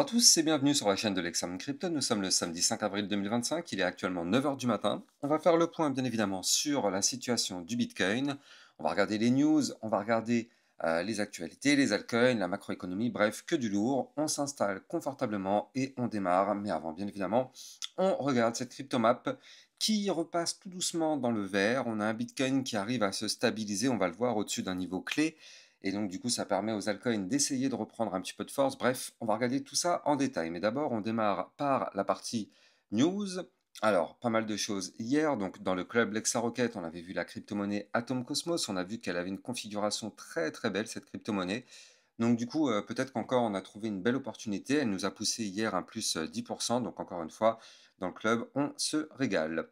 tous et bienvenue sur la chaîne de l'Examen Crypto. Nous sommes le samedi 5 avril 2025, il est actuellement 9 heures du matin. On va faire le point bien évidemment sur la situation du Bitcoin. On va regarder les news, on va regarder les actualités, les altcoins, la macroéconomie, bref, que du lourd. On s'installe confortablement et on démarre. Mais avant, bien évidemment, on regarde cette cryptomap qui repasse tout doucement dans le vert. On a un Bitcoin qui arrive à se stabiliser, on va le voir au-dessus d'un niveau clé. Et donc, du coup, ça permet aux altcoins d'essayer de reprendre un petit peu de force. Bref, on va regarder tout ça en détail. Mais d'abord, on démarre par la partie news. Alors, pas mal de choses hier. Donc, dans le club LexaRocket, on avait vu la crypto-monnaie Atom Cosmos. On a vu qu'elle avait une configuration très très belle, cette crypto-monnaie. Donc, du coup, peut-être qu'encore on a trouvé une belle opportunité. Elle nous a poussé hier un plus 10%. Donc, encore une fois, dans le club, on se régale.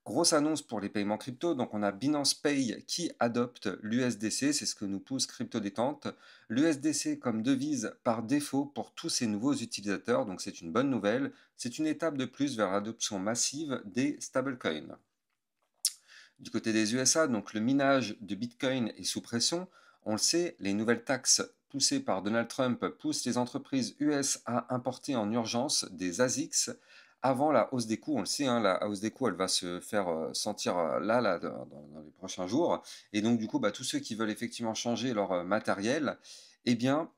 Grosse annonce pour les paiements crypto, donc on a Binance Pay qui adopte l'USDC, c'est ce que nous pousse Crypto Détente. L'USDC comme devise par défaut pour tous ces nouveaux utilisateurs, donc c'est une bonne nouvelle. C'est une étape de plus vers l'adoption massive des stablecoins. Du côté des USA, donc le minage de Bitcoin est sous pression. On le sait, les nouvelles taxes poussées par Donald Trump poussent les entreprises US à importer en urgence des ASICs avant la hausse des coûts. On le sait, hein, la hausse des coûts, elle va se faire sentir là, dans les prochains jours. Et donc, du coup, tous ceux qui veulent effectivement changer leur matériel, eh bien,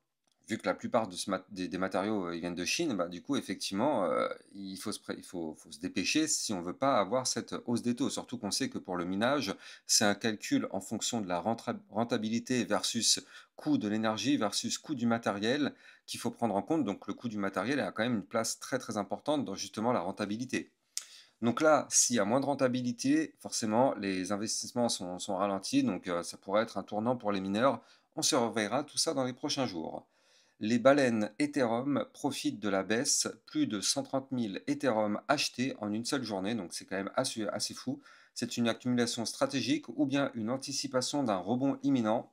vu que la plupart des matériaux ils viennent de Chine, du coup, effectivement, il faut se dépêcher si on ne veut pas avoir cette hausse des taux. Surtout qu'on sait que pour le minage, c'est un calcul en fonction de la rentabilité versus coût de l'énergie versus coût du matériel qu'il faut prendre en compte. Donc le coût du matériel a quand même une place très très importante dans justement la rentabilité. Donc là, s'il y a moins de rentabilité, forcément, les investissements sont ralentis. Donc ça pourrait être un tournant pour les mineurs. On surveillera tout ça dans les prochains jours. Les baleines Ethereum profitent de la baisse, plus de 130 000 Ethereum achetés en une seule journée, donc c'est quand même assez fou. C'est une accumulation stratégique ou bien une anticipation d'un rebond imminent?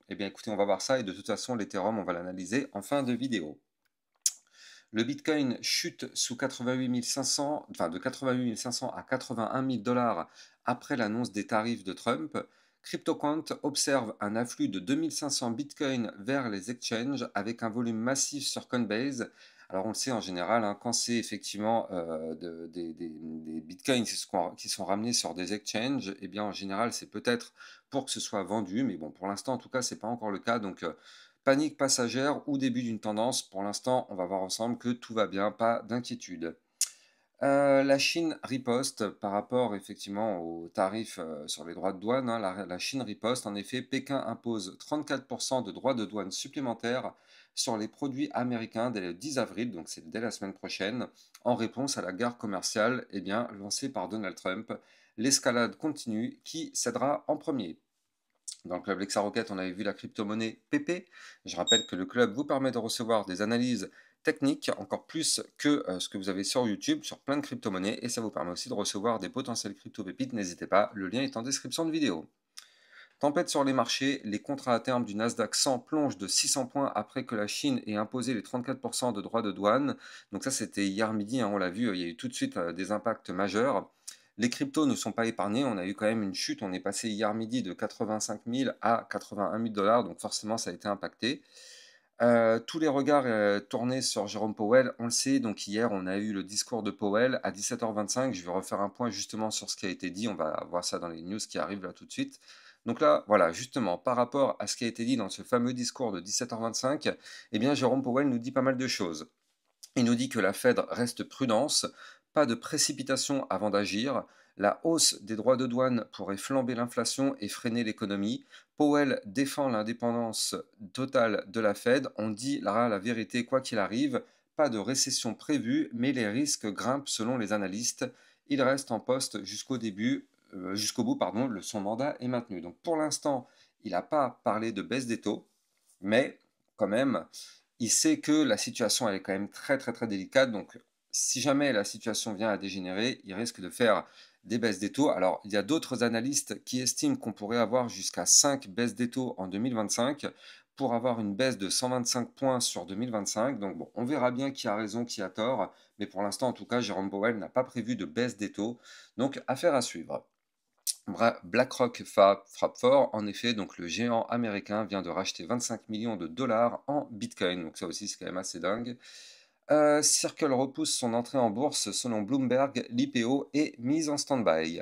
Eh bien écoutez, on va voir ça et de toute façon l'Ethereum, on va l'analyser en fin de vidéo. Le Bitcoin chute sous 88 500, enfin de 88 500 à 81 000 dollars après l'annonce des tarifs de Trump. CryptoQuant observe un afflux de 2500 Bitcoins vers les exchanges avec un volume massif sur Coinbase. Alors on le sait en général, hein, quand c'est effectivement des Bitcoins qui sont ramenés sur des exchanges, eh bien en général c'est peut-être pour que ce soit vendu, mais bon pour l'instant en tout cas c'est pas encore le cas, donc panique passagère ou début d'une tendance. Pour l'instant, on va voir ensemble que tout va bien, pas d'inquiétude. La Chine riposte par rapport effectivement aux tarifs sur les droits de douane, hein. La Chine riposte. En effet, Pékin impose 34% de droits de douane supplémentaires sur les produits américains dès le 10 avril, donc c'est dès la semaine prochaine, en réponse à la guerre commerciale lancée par Donald Trump. L'escalade continue. Qui cédera en premier? Dans le club LexaRocket, on avait vu la crypto-monnaie PP. Je rappelle que le club vous permet de recevoir des analyses techniques, encore plus que ce que vous avez sur YouTube, sur plein de crypto-monnaies, et ça vous permet aussi de recevoir des potentiels crypto-pépites. N'hésitez pas, le lien est en description de vidéo. Tempête sur les marchés, les contrats à terme du Nasdaq 100 plongent de 600 points après que la Chine ait imposé les 34% de droits de douane. Donc ça, c'était hier midi, hein, on l'a vu, il y a eu tout de suite des impacts majeurs. Les cryptos ne sont pas épargnés, on a eu quand même une chute, on est passé hier midi de 85 000 à 81 000 dollars, donc forcément ça a été impacté. Tous les regards tournés sur Jérôme Powell, on le sait, donc hier on a eu le discours de Powell à 17h25, je vais refaire un point justement sur ce qui a été dit, on va voir ça dans les news qui arrivent là tout de suite. Donc là, voilà, justement, par rapport à ce qui a été dit dans ce fameux discours de 17h25, eh bien Jérôme Powell nous dit pas mal de choses. Il nous dit que la Fed reste prudence, pas de précipitation avant d'agir. La hausse des droits de douane pourrait flamber l'inflation et freiner l'économie. Powell défend l'indépendance totale de la Fed. On dit là la vérité quoi qu'il arrive. Pas de récession prévue, mais les risques grimpent selon les analystes. Il reste en poste jusqu'au bout, pardon, son mandat est maintenu. Donc pour l'instant, il n'a pas parlé de baisse des taux, mais quand même, il sait que la situation elle est quand même très très très délicate. Donc si jamais la situation vient à dégénérer, il risque de faire des baisses des taux. Alors il y a d'autres analystes qui estiment qu'on pourrait avoir jusqu'à 5 baisses des taux en 2025 pour avoir une baisse de 125 points sur 2025. Donc bon, on verra bien qui a raison, qui a tort. Mais pour l'instant, en tout cas, Jérôme Powell n'a pas prévu de baisse des taux. Donc affaire à suivre. BlackRock frappe fort. En effet, donc le géant américain vient de racheter 25 millions de dollars en Bitcoin. Donc ça aussi, c'est quand même assez dingue. Circle repousse son entrée en bourse selon Bloomberg, l'IPO est mise en stand-by.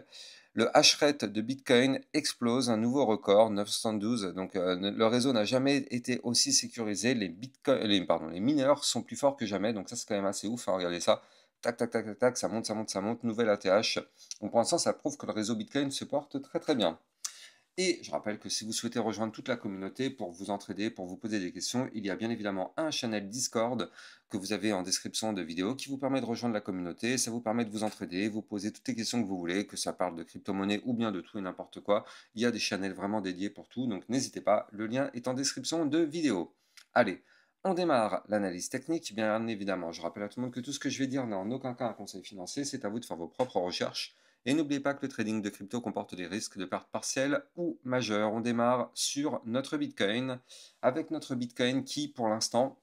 Le hash rate de Bitcoin explose, un nouveau record, 912. Donc le réseau n'a jamais été aussi sécurisé. Les mineurs sont plus forts que jamais. Donc ça c'est quand même assez ouf, hein, regardez ça. Tac, tac, tac, tac, tac, ça monte, ça monte, ça monte. Nouvelle ATH. Donc pour l'instant, ça prouve que le réseau Bitcoin se porte très très bien. Et je rappelle que si vous souhaitez rejoindre toute la communauté pour vous entraider, pour vous poser des questions, il y a bien évidemment un channel Discord que vous avez en description de vidéo qui vous permet de rejoindre la communauté. Ça vous permet de vous entraider, vous poser toutes les questions que vous voulez, que ça parle de crypto-monnaie ou bien de tout et n'importe quoi. Il y a des channels vraiment dédiés pour tout, donc n'hésitez pas, le lien est en description de vidéo. Allez, on démarre l'analyse technique, bien évidemment. Je rappelle à tout le monde que tout ce que je vais dire n'est en aucun cas un conseil financier, c'est à vous de faire vos propres recherches. Et n'oubliez pas que le trading de crypto comporte des risques de perte partielle ou majeure. On démarre sur notre Bitcoin, avec notre Bitcoin qui, pour l'instant,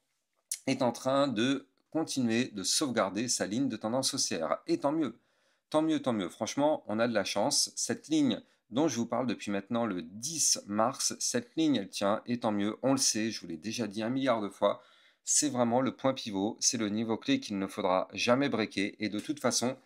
est en train de continuer de sauvegarder sa ligne de tendance haussière. Et tant mieux, tant mieux, tant mieux. Franchement, on a de la chance. Cette ligne dont je vous parle depuis maintenant le 10 mars, cette ligne, elle tient, et tant mieux, on le sait, je vous l'ai déjà dit un milliard de fois, c'est vraiment le point pivot, c'est le niveau clé qu'il ne faudra jamais breaker, et de toute façon,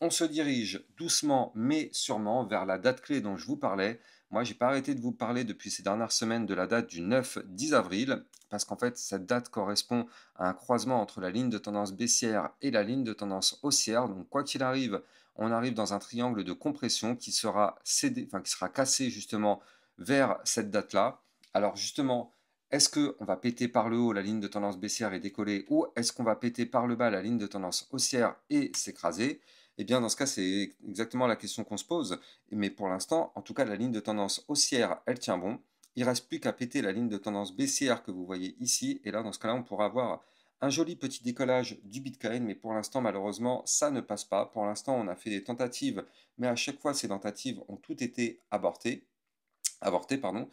on se dirige doucement mais sûrement vers la date clé dont je vous parlais. Moi, j'ai pas arrêté de vous parler depuis ces dernières semaines de la date du 9-10 avril, parce qu'en fait, cette date correspond à un croisement entre la ligne de tendance baissière et la ligne de tendance haussière. Donc, quoi qu'il arrive, on arrive dans un triangle de compression qui sera cédé, enfin, qui sera cassé justement vers cette date-là. Alors, justement, est-ce qu'on va péter par le haut la ligne de tendance baissière et décoller, ou est-ce qu'on va péter par le bas la ligne de tendance haussière et s'écraser? Eh bien, dans ce cas, c'est exactement la question qu'on se pose. Mais pour l'instant, en tout cas, la ligne de tendance haussière, elle tient bon. Il ne reste plus qu'à péter la ligne de tendance baissière que vous voyez ici. Et là, dans ce cas-là, on pourra avoir un joli petit décollage du Bitcoin. Mais pour l'instant, malheureusement, ça ne passe pas. Pour l'instant, on a fait des tentatives. Mais à chaque fois, ces tentatives ont toutes été avorté, pardon.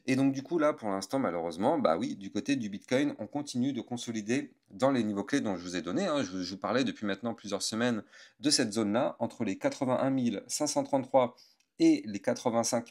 Et donc du coup là, pour l'instant, malheureusement, bah oui, du côté du Bitcoin, on continue de consolider dans les niveaux clés dont je vous ai donné, hein. Je vous parlais depuis maintenant plusieurs semaines de cette zone-là, entre les 81 533 et les 85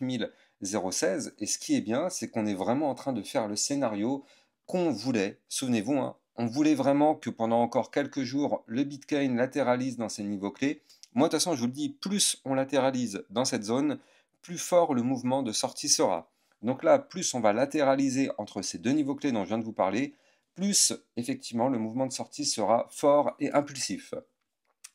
016. Et ce qui est bien, c'est qu'on est vraiment en train de faire le scénario qu'on voulait. Souvenez-vous, hein, on voulait vraiment que pendant encore quelques jours, le Bitcoin latéralise dans ces niveaux clés. Moi, de toute façon, je vous le dis, plus on latéralise dans cette zone, plus fort le mouvement de sortie sera. Donc là, plus on va latéraliser entre ces deux niveaux clés dont je viens de vous parler, plus effectivement le mouvement de sortie sera fort et impulsif.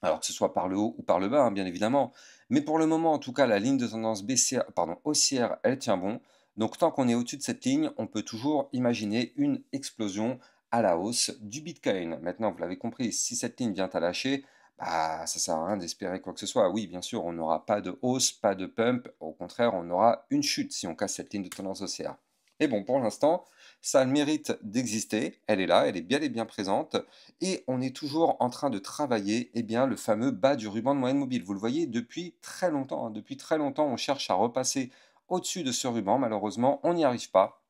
Alors que ce soit par le haut ou par le bas, hein, bien évidemment. Mais pour le moment, en tout cas, la ligne de tendance baissière, pardon, haussière, elle tient bon. Donc tant qu'on est au-dessus de cette ligne, on peut toujours imaginer une explosion à la hausse du Bitcoin. Maintenant, vous l'avez compris, si cette ligne vient à lâcher, bah, ça sert à rien d'espérer quoi que ce soit. Oui, bien sûr, on n'aura pas de hausse, pas de pump. Au contraire, on aura une chute si on casse cette ligne de tendance haussière. Et bon, pour l'instant, ça a le mérite d'exister. Elle est là, elle est bien et bien présente. Et on est toujours en train de travailler eh bien, le fameux bas du ruban de moyenne mobile. Vous le voyez depuis très longtemps, hein. Depuis très longtemps, on cherche à repasser au-dessus de ce ruban. Malheureusement, on n'y arrive pas.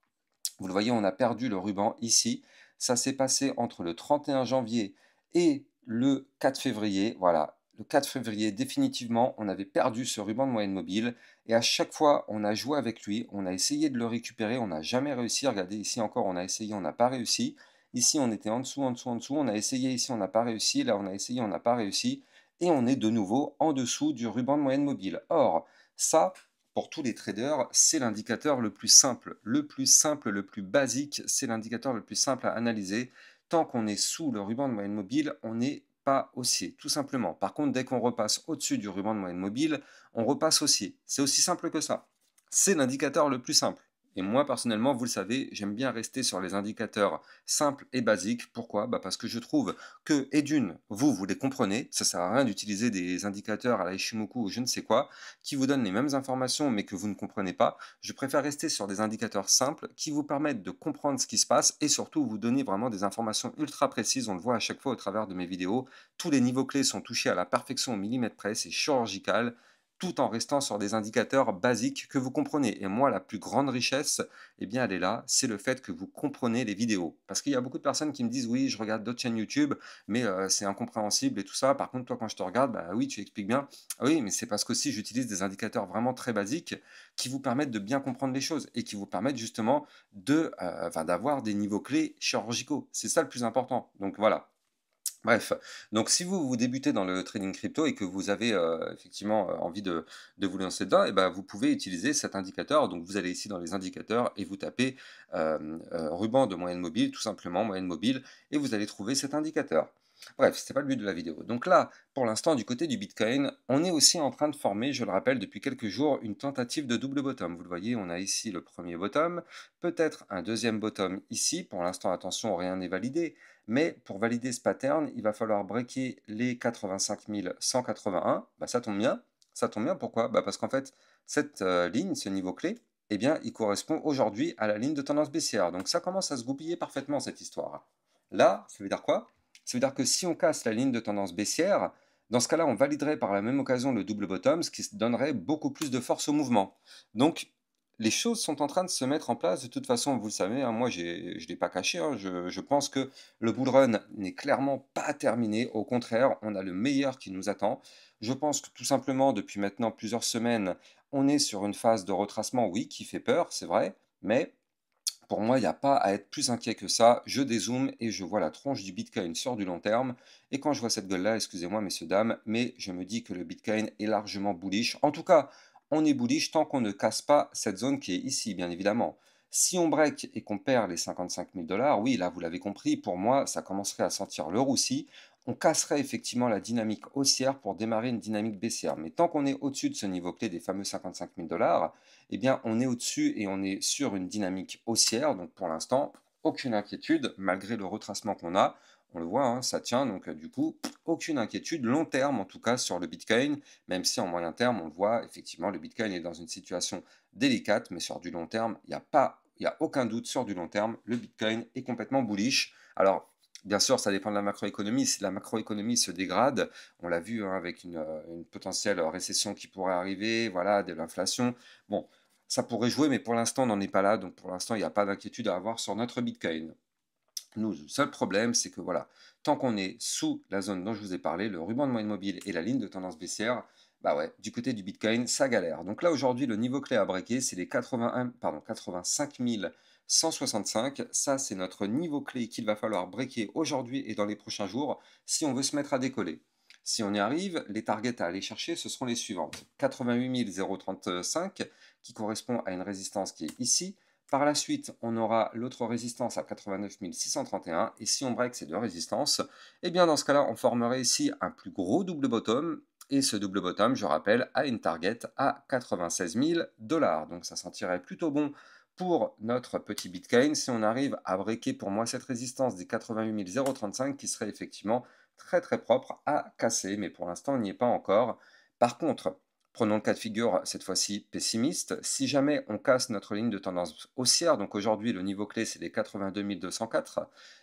Vous le voyez, on a perdu le ruban ici. Ça s'est passé entre le 31 janvier et le 4 février. Voilà, le 4 février, définitivement, on avait perdu ce ruban de moyenne mobile. Et à chaque fois, on a joué avec lui, on a essayé de le récupérer, on n'a jamais réussi. Regardez, ici encore, on a essayé, on n'a pas réussi. Ici, on était en dessous, en dessous, en dessous. On a essayé ici, on n'a pas réussi. Là, on a essayé, on n'a pas réussi. Et on est de nouveau en dessous du ruban de moyenne mobile. Or, ça, pour tous les traders, c'est l'indicateur le plus simple, le plus basique, c'est l'indicateur le plus simple à analyser. Tant qu'on est sous le ruban de moyenne mobile, on n'est pas haussier, tout simplement. Par contre, dès qu'on repasse au-dessus du ruban de moyenne mobile, on repasse haussier. C'est aussi simple que ça. C'est l'indicateur le plus simple. Et moi, personnellement, vous le savez, j'aime bien rester sur les indicateurs simples et basiques. Pourquoi? Parce que je trouve que, et d'une, vous les comprenez. Ça sert à rien d'utiliser des indicateurs à la Ishimoku ou je ne sais quoi, qui vous donnent les mêmes informations mais que vous ne comprenez pas. Je préfère rester sur des indicateurs simples qui vous permettent de comprendre ce qui se passe et surtout vous donner vraiment des informations ultra précises. On le voit à chaque fois au travers de mes vidéos. Tous les niveaux clés sont touchés à la perfection au millimètre près, c'est chirurgical, tout en restant sur des indicateurs basiques que vous comprenez. Et moi, la plus grande richesse, eh bien, elle est là, c'est le fait que vous comprenez les vidéos. Parce qu'il y a beaucoup de personnes qui me disent, oui, je regarde d'autres chaînes YouTube, mais c'est incompréhensible et tout ça. Par contre, toi, quand je te regarde, bah oui, tu expliques bien. Ah oui, mais c'est parce qu'aussi, j'utilise des indicateurs vraiment très basiques qui vous permettent de bien comprendre les choses et qui vous permettent justement d'avoir des niveaux clés chirurgicaux. C'est ça le plus important. Donc voilà. Bref, donc si vous débutez dans le trading crypto et que vous avez, effectivement, envie de vous lancer dedans et ben vous pouvez utiliser cet indicateur. Donc vous allez ici dans les indicateurs et vous tapez, ruban de moyenne mobile, tout simplement, moyenne mobile et vous allez trouver cet indicateur. Bref, c'est pas le but de la vidéo. Donc là, pour l'instant, du côté du Bitcoin, on est aussi en train de former, je le rappelle, depuis quelques jours, une tentative de double bottom. Vous le voyez, on a ici le premier bottom, peut-être un deuxième bottom ici. Pour l'instant, attention, rien n'est validé. Mais pour valider ce pattern, il va falloir breaker les 85 181. Bah, ça tombe bien. Ça tombe bien, pourquoi? Bah, parce qu'en fait, cette ligne, ce niveau clé, eh bien, il correspond aujourd'hui à la ligne de tendance baissière. Donc ça commence à se goupiller parfaitement, cette histoire. Là, ça veut dire quoi? Ça veut dire que si on casse la ligne de tendance baissière, dans ce cas-là, on validerait par la même occasion le double bottom, ce qui donnerait beaucoup plus de force au mouvement. Donc, les choses sont en train de se mettre en place. De toute façon, vous le savez, hein, moi, je ne l'ai pas caché, hein, je pense que le bull run n'est clairement pas terminé. Au contraire, on a le meilleur qui nous attend. Je pense que tout simplement, depuis maintenant plusieurs semaines, on est sur une phase de retracement, oui, qui fait peur, c'est vrai, mais pour moi, il n'y a pas à être plus inquiet que ça. Je dézoome et je vois la tronche du Bitcoin sur du long terme. Et quand je vois cette gueule-là, excusez-moi, messieurs, dames, mais je me dis que le Bitcoin est largement bullish. En tout cas, on est bullish tant qu'on ne casse pas cette zone qui est ici, bien évidemment. Si on break et qu'on perd les 55 000 dollars, oui, là, vous l'avez compris, pour moi, ça commencerait à sentir le roussi. On casserait effectivement la dynamique haussière pour démarrer une dynamique baissière. Mais tant qu'on est au-dessus de ce niveau clé des fameux 55 000 dollars, eh bien, on est au-dessus et on est sur une dynamique haussière. Donc, pour l'instant, aucune inquiétude, malgré le retracement qu'on a. On le voit, hein, ça tient. Donc, du coup, aucune inquiétude, long terme en tout cas, sur le Bitcoin. Même si en moyen terme, on le voit, effectivement, le Bitcoin est dans une situation délicate. Mais sur du long terme, il n'y a aucun doute sur du long terme. Le Bitcoin est complètement bullish. Alors, bien sûr, ça dépend de la macroéconomie. Si la macroéconomie se dégrade, on l'a vu hein, avec une potentielle récession qui pourrait arriver, voilà, de l'inflation. Bon, ça pourrait jouer, mais pour l'instant, on n'en est pas là. Donc pour l'instant, il n'y a pas d'inquiétude à avoir sur notre Bitcoin. Nous, le seul problème, c'est que voilà, tant qu'on est sous la zone dont je vous ai parlé, le ruban de moyenne mobile et la ligne de tendance baissière, bah ouais, du côté du Bitcoin, ça galère. Donc là, aujourd'hui, le niveau clé à breaker, c'est les 85 165. Ça, c'est notre niveau clé qu'il va falloir breaker aujourd'hui et dans les prochains jours si on veut se mettre à décoller. Si on y arrive, les targets à aller chercher, ce seront les suivantes. 88 035, qui correspond à une résistance qui est ici. Par la suite, on aura l'autre résistance à 89 631, et si on break ces deux résistances, eh bien dans ce cas-là, on formerait ici un plus gros double bottom, et ce double bottom, je rappelle, a une target à 96 000 dollars. Donc ça sentirait plutôt bon pour notre petit Bitcoin si on arrive à breaker pour moi cette résistance des 88 035 qui serait effectivement très très propre à casser, mais pour l'instant on n'y est pas encore. Par contre, prenons le cas de figure cette fois-ci pessimiste. Si jamais on casse notre ligne de tendance haussière, donc aujourd'hui le niveau clé c'est les 82 204,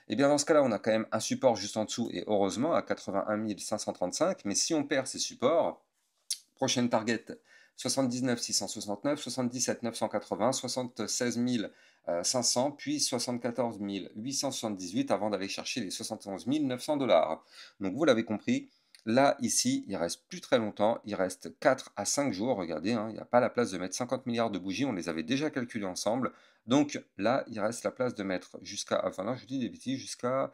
et bien dans ce cas-là on a quand même un support juste en dessous et heureusement à 81 535, mais si on perd ces supports, prochaine target 79 669, 77 980, 76 500, puis 74 878 avant d'aller chercher les 71 900 dollars. Donc vous l'avez compris, là, ici, il reste plus très longtemps, il reste 4 à 5 jours, regardez, hein, il n'y a pas la place de mettre 50 milliards de bougies, on les avait déjà calculées ensemble. Donc là, il reste la place de mettre jusqu'à, enfin non, je dis des bêtises, jusqu'à,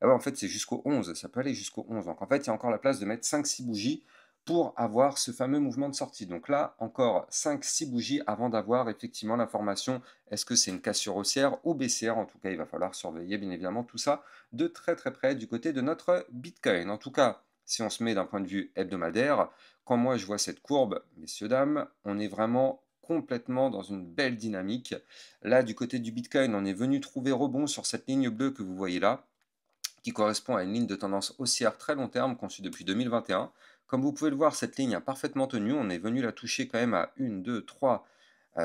ah ouais, en fait c'est jusqu'au 11, ça peut aller jusqu'au 11. Donc en fait, il y a encore la place de mettre 5-6 bougies pour avoir ce fameux mouvement de sortie. Donc là, encore 5-6 bougies avant d'avoir effectivement l'information, est-ce que c'est une cassure haussière ou baissière? En tout cas, il va falloir surveiller bien évidemment tout ça de très très près du côté de notre Bitcoin. En tout cas, si on se met d'un point de vue hebdomadaire, quand moi je vois cette courbe, messieurs, dames, on est vraiment complètement dans une belle dynamique. Là, du côté du Bitcoin, on est venu trouver rebond sur cette ligne bleue que vous voyez là, qui correspond à une ligne de tendance haussière très long terme conçue depuis 2021. Comme vous pouvez le voir, cette ligne a parfaitement tenu. On est venu la toucher quand même à 1, 2, 3,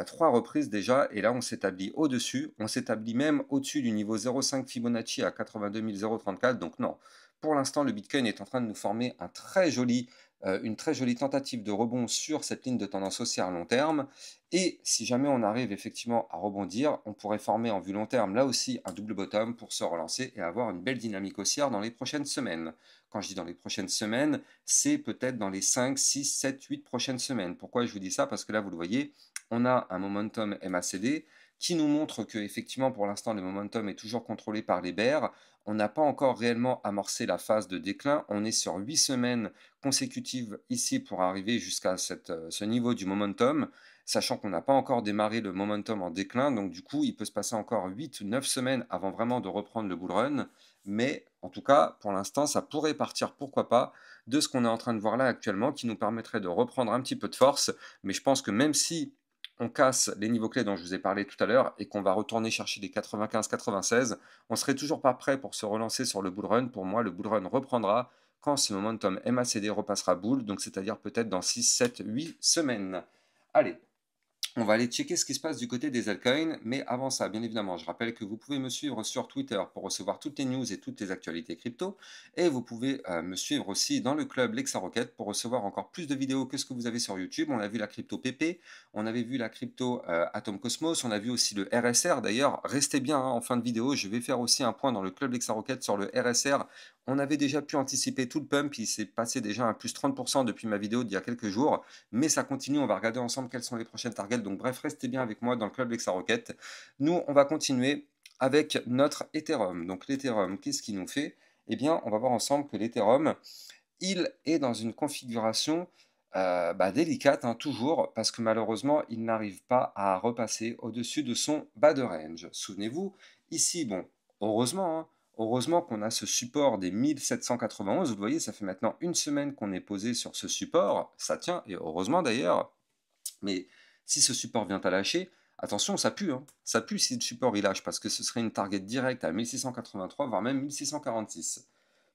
3 reprises déjà. Et là, on s'établit au-dessus. On s'établit même au-dessus du niveau 0,5 Fibonacci à 82 034. Donc non, pour l'instant, le Bitcoin est en train de nous former une très jolie tentative de rebond sur cette ligne de tendance haussière à long terme. Et si jamais on arrive effectivement à rebondir, on pourrait former en vue long terme là aussi un double bottom pour se relancer et avoir une belle dynamique haussière dans les prochaines semaines. Quand je dis dans les prochaines semaines, c'est peut-être dans les 5, 6, 7, 8 prochaines semaines. Pourquoi je vous dis ça? Parce que là, vous le voyez, on a un momentum MACD qui nous montre que effectivement pour l'instant le momentum est toujours contrôlé par les bears. On n'a pas encore réellement amorcé la phase de déclin. On est sur 8 semaines consécutives ici pour arriver jusqu'à ce niveau du momentum, sachant qu'on n'a pas encore démarré le momentum en déclin. Donc du coup, il peut se passer encore 8 ou 9 semaines avant vraiment de reprendre le bull run. Mais en tout cas, pour l'instant, ça pourrait partir, pourquoi pas, de ce qu'on est en train de voir là actuellement, qui nous permettrait de reprendre un petit peu de force. Mais je pense que même si on casse les niveaux clés dont je vous ai parlé tout à l'heure et qu'on va retourner chercher les 95-96, on serait toujours pas prêt pour se relancer sur le bull run. Pour moi, le bull run reprendra quand ce momentum MACD repassera bull, donc c'est-à-dire peut-être dans 6, 7, 8 semaines. Allez, on va aller checker ce qui se passe du côté des altcoins, mais avant ça, bien évidemment, je rappelle que vous pouvez me suivre sur Twitter pour recevoir toutes les news et toutes les actualités crypto, et vous pouvez me suivre aussi dans le club Lexa Rocket pour recevoir encore plus de vidéos que ce que vous avez sur YouTube. On a vu la crypto PP, on avait vu la crypto Atom Cosmos, on a vu aussi le RSR. D'ailleurs, restez bien hein, en fin de vidéo, je vais faire aussi un point dans le club Lexa Rocket sur le RSR. On avait déjà pu anticiper tout le pump, il s'est passé déjà un plus 30% depuis ma vidéo d'il y a quelques jours, mais ça continue, on va regarder ensemble quelles sont les prochaines targets. Donc bref, restez bien avec moi dans le club Lexa Rocket. Nous, on va continuer avec notre Ethereum. Donc l'Ethereum, qu'est-ce qu'il nous fait? Eh bien, on va voir ensemble que l'Ethereum, il est dans une configuration délicate, hein, toujours, parce que malheureusement, il n'arrive pas à repasser au-dessus de son bas de range. Souvenez-vous, ici, bon, heureusement, hein, heureusement qu'on a ce support des 1791. Vous voyez, ça fait maintenant une semaine qu'on est posé sur ce support. Ça tient, et heureusement d'ailleurs. Mais si ce support vient à lâcher, attention, ça pue. Hein. Ça pue si le support il lâche, parce que ce serait une target directe à 1683, voire même 1646.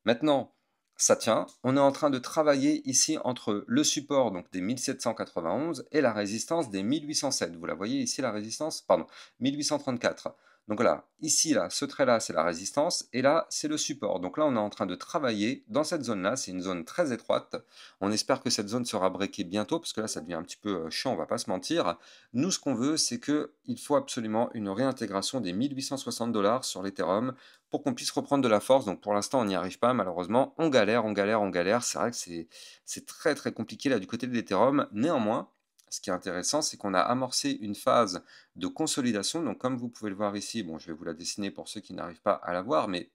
Maintenant, ça tient. On est en train de travailler ici entre le support donc des 1791 et la résistance des 1807. Vous la voyez ici, la résistance? Pardon, 1834. Donc là, ici, là, ce trait-là, c'est la résistance, et là, c'est le support. Donc là, on est en train de travailler dans cette zone-là. C'est une zone très étroite. On espère que cette zone sera breakée bientôt, parce que là, ça devient un petit peu chiant, on va pas se mentir. Nous, ce qu'on veut, c'est qu'il faut absolument une réintégration des 1860 $ sur l'Ethereum pour qu'on puisse reprendre de la force. Donc pour l'instant, on n'y arrive pas, malheureusement. On galère, on galère, on galère. C'est vrai que c'est très, très compliqué là du côté de l'Ethereum. Néanmoins, ce qui est intéressant, c'est qu'on a amorcé une phase de consolidation. Donc comme vous pouvez le voir ici, bon, je vais vous la dessiner pour ceux qui n'arrivent pas à la voir, mais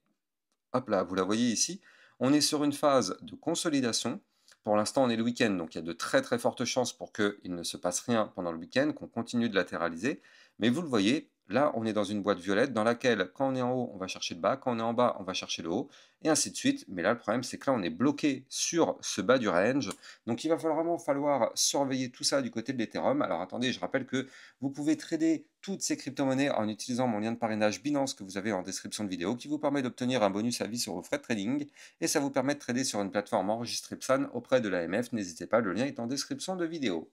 hop là, vous la voyez ici. On est sur une phase de consolidation. Pour l'instant, on est le week-end, donc il y a de très très fortes chances pour qu'il ne se passe rien pendant le week-end, qu'on continue de latéraliser. Mais vous le voyez, là, on est dans une boîte violette dans laquelle, quand on est en haut, on va chercher le bas, quand on est en bas, on va chercher le haut, et ainsi de suite. Mais là, le problème, c'est que là, on est bloqué sur ce bas du range. Donc, il va vraiment falloir surveiller tout ça du côté de l'Ethereum. Alors, attendez, je rappelle que vous pouvez trader toutes ces crypto-monnaies en utilisant mon lien de parrainage Binance que vous avez en description de vidéo, qui vous permet d'obtenir un bonus à vie sur vos frais de trading, et ça vous permet de trader sur une plateforme enregistrée PSAN auprès de l'AMF. N'hésitez pas, le lien est en description de vidéo.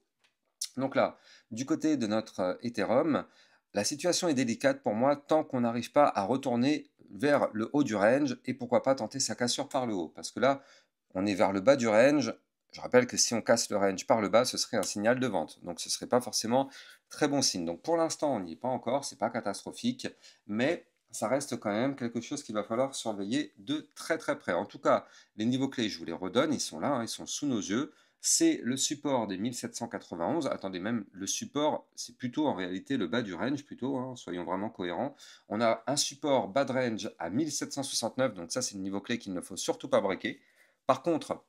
Donc là, du côté de notre Ethereum, la situation est délicate pour moi tant qu'on n'arrive pas à retourner vers le haut du range, et pourquoi pas tenter sa cassure par le haut, parce que là, on est vers le bas du range. Je rappelle que si on casse le range par le bas, ce serait un signal de vente, donc ce ne serait pas forcément très bon signe. Donc pour l'instant, on n'y est pas encore, c'est pas catastrophique, mais ça reste quand même quelque chose qu'il va falloir surveiller de très très près. En tout cas, les niveaux clés, je vous les redonne, ils sont là, hein, ils sont sous nos yeux. C'est le support des 1791. Attendez, même le support, c'est plutôt en réalité le bas du range, plutôt, hein, soyons vraiment cohérents. On a un support bas de range à 1769, donc ça c'est le niveau clé qu'il ne faut surtout pas breaker. Par contre,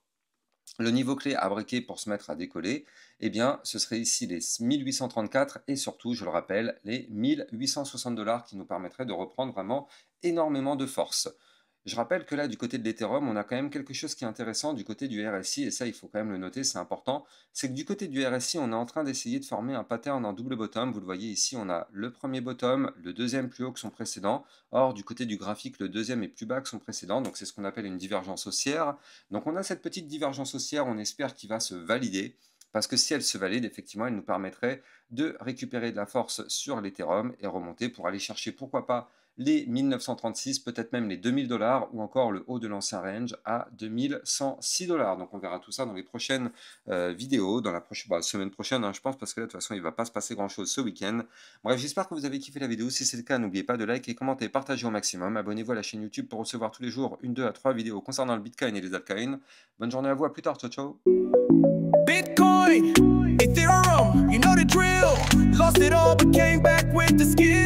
le niveau clé à breaker pour se mettre à décoller, eh bien, ce serait ici les 1834 et surtout, je le rappelle, les 1860 $ qui nous permettraient de reprendre vraiment énormément de force. Je rappelle que là, du côté de l'Ethereum, on a quand même quelque chose qui est intéressant du côté du RSI, et ça, il faut quand même le noter, c'est important. C'est que du côté du RSI, on est en train d'essayer de former un pattern en double bottom. Vous le voyez ici, on a le premier bottom, le deuxième plus haut que son précédent. Or, du côté du graphique, le deuxième est plus bas que son précédent, donc c'est ce qu'on appelle une divergence haussière. Donc on a cette petite divergence haussière, on espère qu'il va se valider, parce que si elle se valide, effectivement, elle nous permettrait de récupérer de la force sur l'Ethereum et remonter pour aller chercher, pourquoi pas, les 1936, peut-être même les 2000 $, ou encore le haut de l'ancien range à 2106 $. Donc on verra tout ça dans les prochaines vidéos, dans la semaine prochaine, hein, je pense, parce que là, de toute façon, il ne va pas se passer grand-chose ce week-end. Bref, j'espère que vous avez kiffé la vidéo. Si c'est le cas, n'oubliez pas de liker, commenter, partager au maximum. Abonnez-vous à la chaîne YouTube pour recevoir tous les jours 1, 2 à 3 vidéos concernant le Bitcoin et les altcoins. Bonne journée à vous, à plus tard, ciao ciao. Bitcoin, Ethereum, you know the drill. Lost it all but came back with the skill.